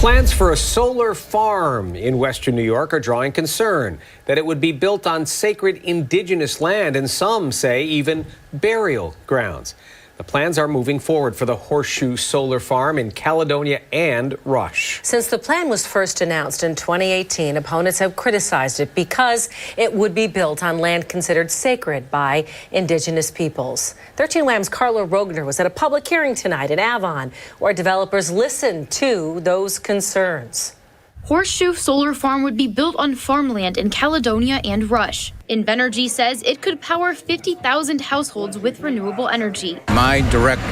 Plans for a solar farm in western New York are drawing concern that it would be built on sacred indigenous land, and some say even burial grounds. The plans are moving forward for the Horseshoe Solar Farm in Caledonia and Rush. Since the plan was first announced in 2018, opponents have criticized it because it would be built on land considered sacred by Indigenous peoples. 13 Wham's Carla Rogner was at a public hearing tonight in Avon, where developers listened to those concerns. Horseshoe Solar Farm would be built on farmland in Caledonia and Rush. Invenergy says it could power 50,000 households with renewable energy. My direct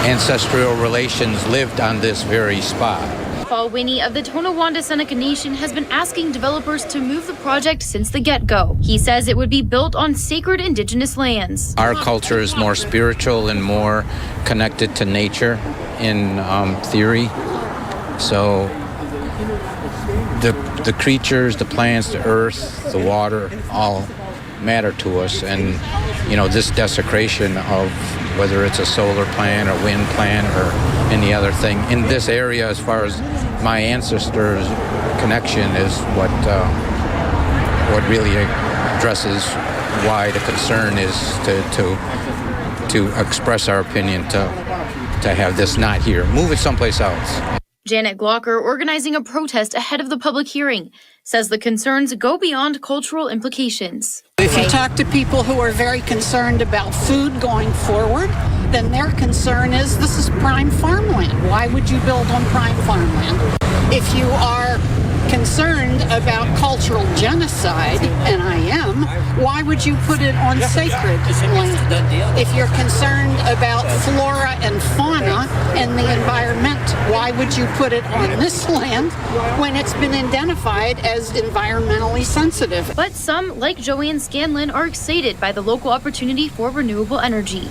ancestral relations lived on this very spot. Paul Winnie of the Tonawanda Seneca Nation has been asking developers to move the project since the get-go. He says it would be built on sacred indigenous lands. Our culture is more spiritual and more connected to nature in theory. So the creatures, the plants, the earth, the water, all matter to us. And, you know, this desecration of whether it's a solar plant or wind plant or any other thing in this area, as far as my ancestors' connection, is what really addresses why the concern is to express our opinion to have this not here. Move it someplace else. Janet Glocker, organizing a protest ahead of the public hearing, says the concerns go beyond cultural implications. If you talk to people who are very concerned about food going forward, then their concern is this is prime farmland. Why would you build on prime farmland? If you are concerned about cultural genocide, and I am, why would you put it on sacred land? If you're concerned about flora and fauna and the environment, why would you put it on this land when it's been identified as environmentally sensitive? But some, like Joanne Scanlon, are excited by the local opportunity for renewable energy.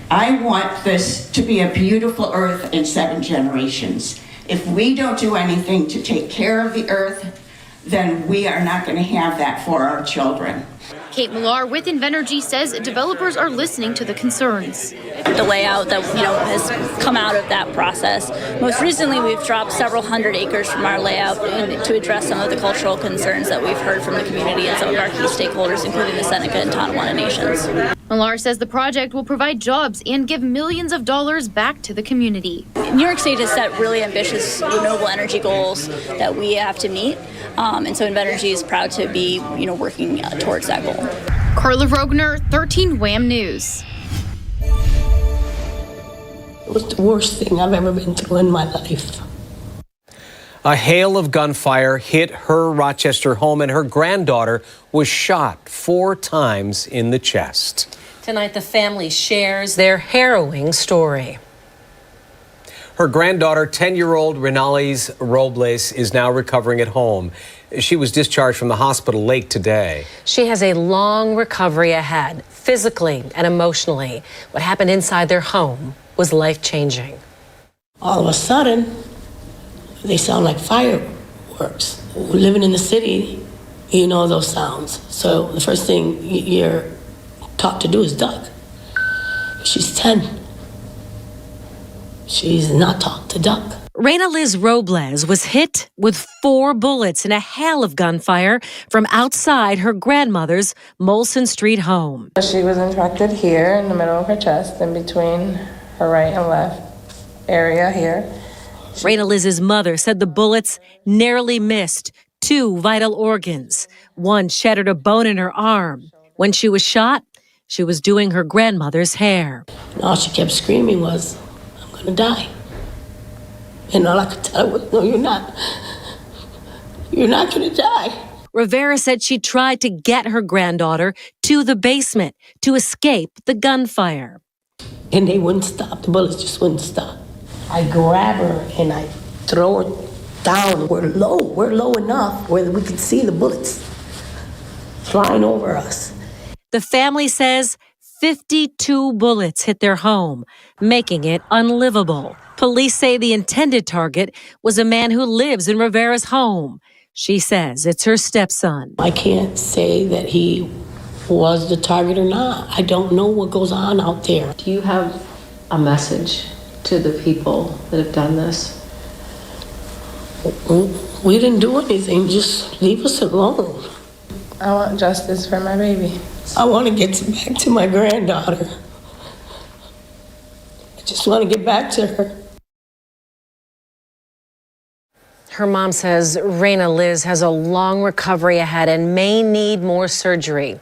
I want this to be a beautiful earth in 7 generations. If we don't do anything to take care of the earth, then we are not going to have that for our children. Kate Millar with Invenergy says developers are listening to the concerns. The layout that has come out of that process. Most recently, we've dropped several hundred acres from our layout to address some of the cultural concerns that we've heard from the community and some of our key stakeholders, including the Seneca and Tonawanda nations. Millar says the project will provide jobs and give millions of dollars back to the community. New York State has set really ambitious renewable energy goals that we have to meet, and so Invenergy is proud to be working towards that goal. Carla Rogner, 13 Wham News. It was the worst thing I've ever been through in my life. A hail of gunfire hit her Rochester home, and her granddaughter was shot 4 times in the chest. Tonight, the family shares their harrowing story. Her granddaughter, 10-year-old Relives Robles, is now recovering at home. She was discharged from the hospital late today. She has a long recovery ahead, physically and emotionally. What happened inside their home was life-changing. All of a sudden, they sound like fireworks. Living in the city, you know those sounds. So the first thing you're taught to do is duck. She's 10. She's not taught to duck. Reina Liz Robles was hit with 4 bullets in a hail of gunfire from outside her grandmother's Molson Street home. She was infected here in the middle of her chest, in between her right and left area here. Reina Liz's mother said the bullets narrowly missed 2 vital organs. One shattered a bone in her arm. When she was shot, she was doing her grandmother's hair. And all she kept screaming was, "I'm going to die." And all I could tell her was, "No, you're not. You're not going to die." Rivera said she tried to get her granddaughter to the basement to escape the gunfire. And they wouldn't stop. The bullets just wouldn't stop. I grab her and I throw her down. We're low enough where we could see the bullets flying over us. The family says 52 bullets hit their home, making it unlivable. Police say the intended target was a man who lives in Rivera's home. She says it's her stepson. I can't say that he was the target or not. I don't know what goes on out there. Do you have a message to the people that have done this? We didn't do anything, just leave us alone. I want justice for my baby. I want to get back to my granddaughter. I just want to get back to her. Her mom says Raina Liz has a long recovery ahead and may need more surgery.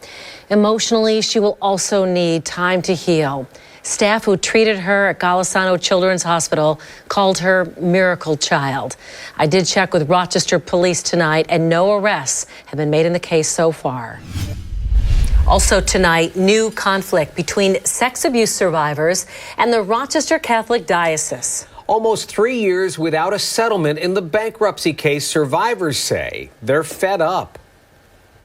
Emotionally, she will also need time to heal. Staff who treated her at Golisano Children's Hospital called her miracle child. I did check with Rochester police tonight, and no arrests have been made in the case so far. Also tonight, new conflict between sex abuse survivors and the Rochester Catholic Diocese. Almost 3 years without a settlement in the bankruptcy case, survivors say they're fed up.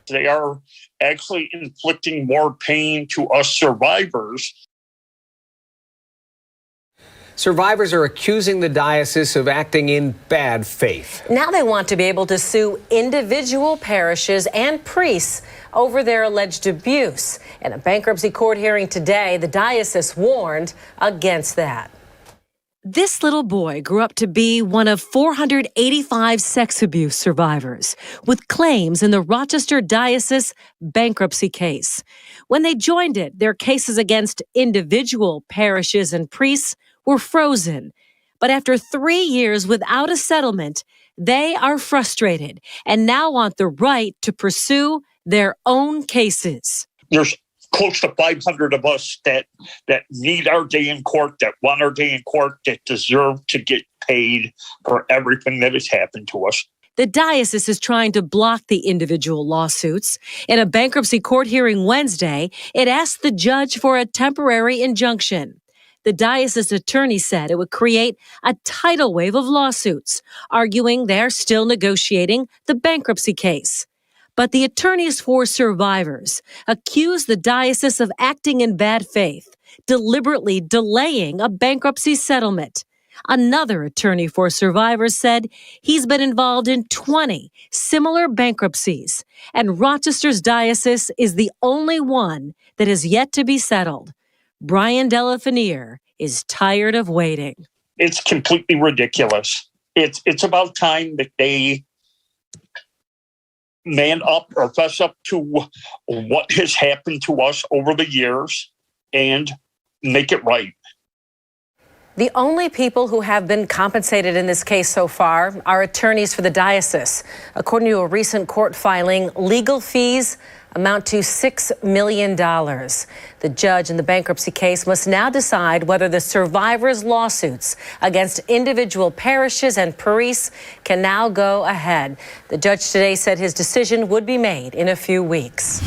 They are actually inflicting more pain to us survivors. Survivors are accusing the diocese of acting in bad faith. Now they want to be able to sue individual parishes and priests over their alleged abuse. In a bankruptcy court hearing today, the diocese warned against that. This little boy grew up to be one of 485 sex abuse survivors with claims in the Rochester Diocese bankruptcy case. When they joined it, their cases against individual parishes and priests were frozen. But after 3 years without a settlement, they are frustrated and now want the right to pursue their own cases. There's close to 500 of us that need our day in court, that want our day in court, that deserve to get paid for everything that has happened to us. The diocese is trying to block the individual lawsuits. In a bankruptcy court hearing Wednesday, it asked the judge for a temporary injunction. The diocese attorney said it would create a tidal wave of lawsuits, arguing they're still negotiating the bankruptcy case. But the attorneys for survivors accuse the diocese of acting in bad faith, deliberately delaying a bankruptcy settlement. Another attorney for survivors said he's been involved in 20 similar bankruptcies, and Rochester's diocese is the only one that has yet to be settled. Brian Delafinier is tired of waiting. It's completely ridiculous. It's about time that they man up or fess up to what has happened to us over the years and make it right. The only people who have been compensated in this case so far are attorneys for the diocese. According to a recent court filing, legal fees amount to $6 million. The judge in the bankruptcy case must now decide whether the survivors' lawsuits against individual parishes and priests can now go ahead. The judge today said his decision would be made in a few weeks.